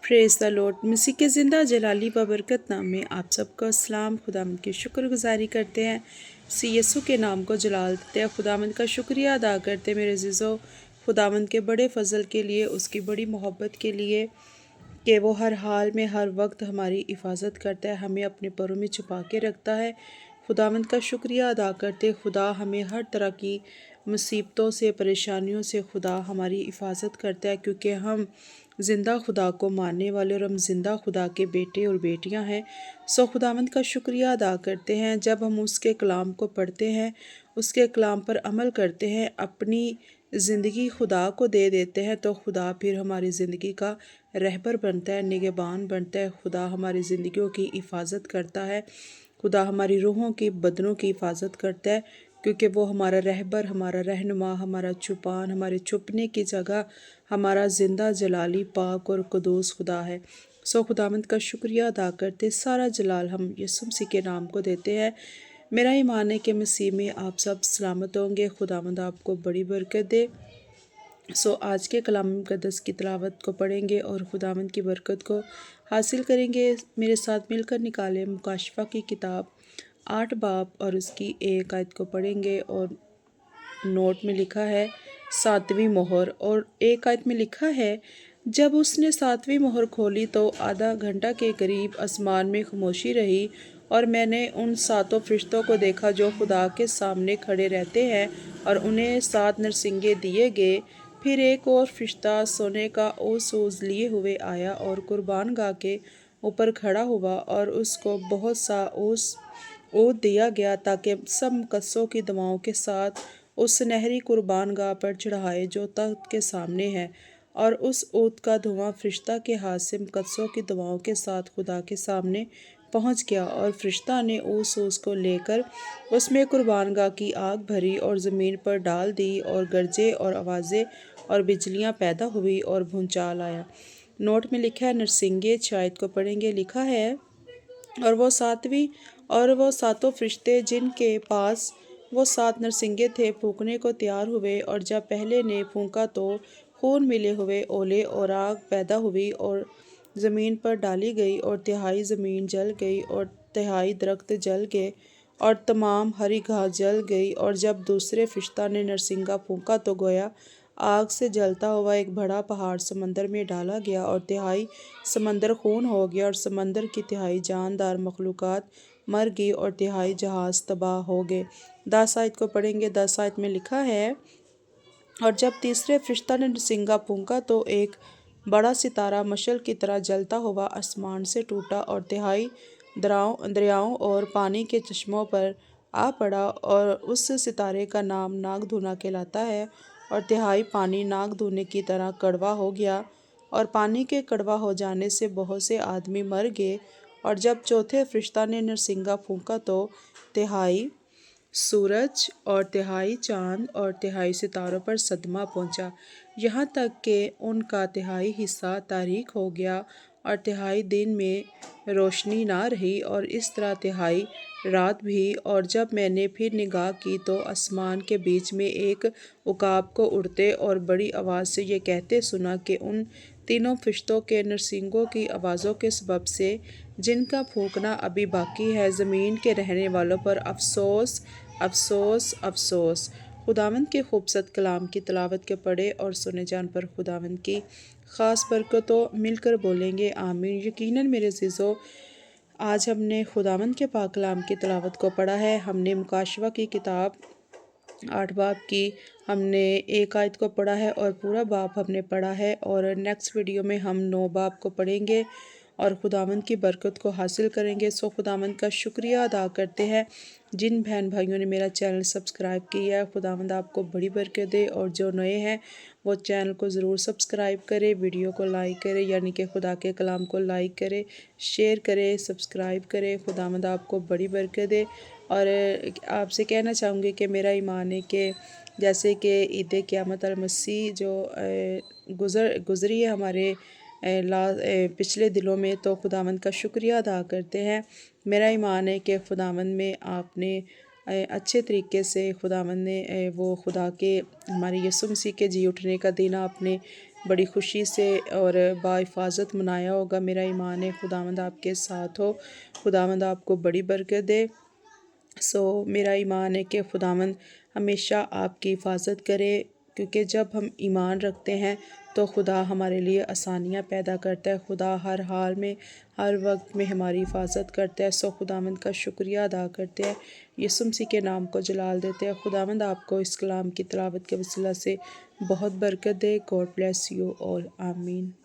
Praise the Lord. मसीह के ज़िंदा जलाली व बरकत नाम में आप सबका अस्सलाम। खुदावंद की शुक्रगुजारी करते हैं, सी यसु के नाम को जलाल देते हैं, खुदावंद का शुक्रिया अदा करते हैं मेरे अज़ीज़ों, खुदावंद के बड़े फ़ज़ल के लिए, उसकी बड़ी मोहब्बत के लिए कि वो हर हाल में हर वक्त हमारी हिफाजत करता है, हमें अपने परों में छुपा के रखता है। खुदावंद का शुक्रिया अदा करते खुदा हमें हर तरह की मुसीबतों से, परेशानियों से खुदा हमारी हिफाजत करता है, क्योंकि हम ज़िंदा खुदा को मानने वाले और हम ज़िंदा खुदा के बेटे और बेटियां हैं। सो खुदावंद का शुक्रिया अदा करते हैं। जब हम उसके कलाम को पढ़ते हैं, उसके कलाम पर अमल करते हैं, अपनी ज़िंदगी खुदा को दे देते हैं, तो खुदा फिर हमारी ज़िंदगी का रहबर बनता है, निगहबान बनता है। खुदा हमारी ज़िंदगियों की हिफाजत करता है, खुदा हमारी रूहों की, बदनों की हिफाजत करता है, क्योंकि वो हमारा रहबर, हमारा रहनुमा, हमारा छुपान, हमारे छुपने की जगह, हमारा ज़िंदा जलाली पाक और कुदूस खुदा है। सो खुदावंद का शुक्रिया अदा करते सारा जलाल हम यीशु मसीह के नाम को देते हैं। मेरा ईमान है कि मसीह में आप सब सलामत होंगे। खुदावंद आपको बड़ी बरकत दे। सो आज के कलाम मुक़द्दस की तिलावत को पढ़ेंगे और खुदावंद की बरकत को हासिल करेंगे। मेरे साथ मिलकर निकालें मुकाशफा की किताब 8 बाब और उसकी 1 आयत को पढ़ेंगे। और नोट में लिखा है 7वीं मोहर, और 1 आयत में लिखा है, जब उसने 7वीं मोहर खोली तो आधा घंटा के करीब आसमान में खामोशी रही, और मैंने उन 7 फरिश्तों को देखा जो खुदा के सामने खड़े रहते हैं, और उन्हें 7 नरसिंगे दिए गए। फिर एक और फरिश्ता सोने का ओसूज लिए हुए आया और कुर्बान गाह के ऊपर खड़ा हुआ, और उसको बहुत सा ऊद दिया गया ताकि सब मुकद्दसों की दवाओं के साथ उस सुनहरी कुर्बान गाह पर चढ़ाए जो तख्त के सामने है। और उस ऊद का धुआं फरिश्ता के हाथ से मुकद्दसों की दवाओं के साथ खुदा के सामने पहुंच गया, और फरिश्ता ने उस ऊस को लेकर उसमें कुर्बान गाह की आग भरी और ज़मीन पर डाल दी, और गरजे और आवाज़ें और बिजलियां पैदा हुई और भूचाल आया। नोट में लिखा है नरसिंगे, शायद को पढ़ेंगे। लिखा है, और वो सातों फरिश्ते जिनके पास वो 7 नरसिंगे थे फूंकने को तैयार हुए, और जब पहले ने फूंका तो खून मिले हुए ओले और आग पैदा हुई और ज़मीन पर डाली गई, और तिहाई ज़मीन जल गई और तिहाई दरख्त जल गए और तमाम हरी घास जल गई। और जब दूसरे फरिश्ता ने नरसिंगा फूंका तो गोया आग से जलता हुआ एक बड़ा पहाड़ समंदर में डाला गया, और तिहाई समंदर खून हो गया, और समंदर की तिहाई जानदार मखलूक़ात मर गई, और तिहाई जहाज़ तबाह हो गए। 10 आयत को पढ़ेंगे। 10 आयत में लिखा है, और जब तीसरे फरिश्ता ने नरसिंगा फूंका तो एक बड़ा सितारा मशल की तरह जलता हुआ आसमान से टूटा और तिहाई दरियाओं और पानी के चश्मों पर आ पड़ा, और उस सितारे का नाम नागधुना कहलाता है। और तिहाई पानी नागधुने की तरह कड़वा हो गया, और पानी के कड़वा हो जाने से बहुत से आदमी मर गए। और जब चौथे फरिश्ता ने नरसिंगा फूंका तो तिहाई सूरज और तिहाई चाँद और तिहाई सितारों पर सदमा पहुंचा, यहाँ तक कि उनका तिहाई हिस्सा तारीक हो गया, और तिहाई दिन में रोशनी ना रही, और इस तरह तिहाई रात भी। और जब मैंने फिर निगाह की तो आसमान के बीच में एक उकाब को उड़ते और बड़ी आवाज़ से ये कहते सुना कि उन तीनों फरिश्तों के नरसिंगों की आवाज़ों के सबब से जिनका फूंकना अभी बाकी है, ज़मीन के रहने वालों पर अफसोस, अफसोस, अफसोस। खुदावंद के खूबसूरत कलाम की तिलावत के पढ़े और सुने जान पर खुदावंद की ख़ास बरकतों मिलकर बोलेंगे आमीन। यकीनन मेरे अज़ीज़ों, आज हमने खुदावंद के पाक कलाम की तिलावत को पढ़ा है। हमने मुकाशवा की किताब 8 बाब की हमने 1 आयत को पढ़ा है, और पूरा बाब हमने पढ़ा है, और नेक्स्ट वीडियो में हम 9 बाब को पढ़ेंगे और खुदावंद की बरकत को हासिल करेंगे। सो खुदावंद का शुक्रिया अदा करते हैं जिन बहन भाइयों ने मेरा चैनल सब्सक्राइब किया है। खुदावंद आपको बड़ी बरकत दे, और जो नए हैं वो चैनल को ज़रूर सब्सक्राइब करें, वीडियो को लाइक करें, यानी कि खुदा के कलाम को लाइक करें, शेयर करें, सब्सक्राइब करें। खुदावंद आपको बड़ी बरकत दे। और आपसे कहना चाहूँगी कि मेरा ईमान है कि जैसे कि ईद क़यामत अल मसीह जो गुज़री है हमारे पिछले दिनों में, तो खुदावंद का शुक्रिया अदा करते हैं। मेरा ईमान है कि खुदावंद में आपने अच्छे तरीके से खुदावंद ने वो खुदा के हमारे यीशु मसीह के जी उठने का दिन आपने بڑی خوشی سے اور باحفاظت منایا ہوگا۔ میرا ایمان ہے خداوند آپ کے ساتھ ہو، خداوند آپ کو بڑی برکت دے۔ میرا ایمان ہے کہ خداوند ہمیشہ آپ کی حفاظت کرے، کیونکہ جب ہم ایمان رکھتے ہیں تو خدا ہمارے لیے آسانیاں پیدا کرتا ہے، خدا ہر حال میں ہر وقت میں ہماری حفاظت کرتا ہے۔ خداوند کا شکریہ ادا کرتے ہیں، یسوع مسیح کے نام کو جلال دیتے ہیں۔ خداوند آپ کو اس کلام کی تلاوت کے وسیلہ سے بہت برکت دے۔ گاڈ بلیس یو آل، آمین۔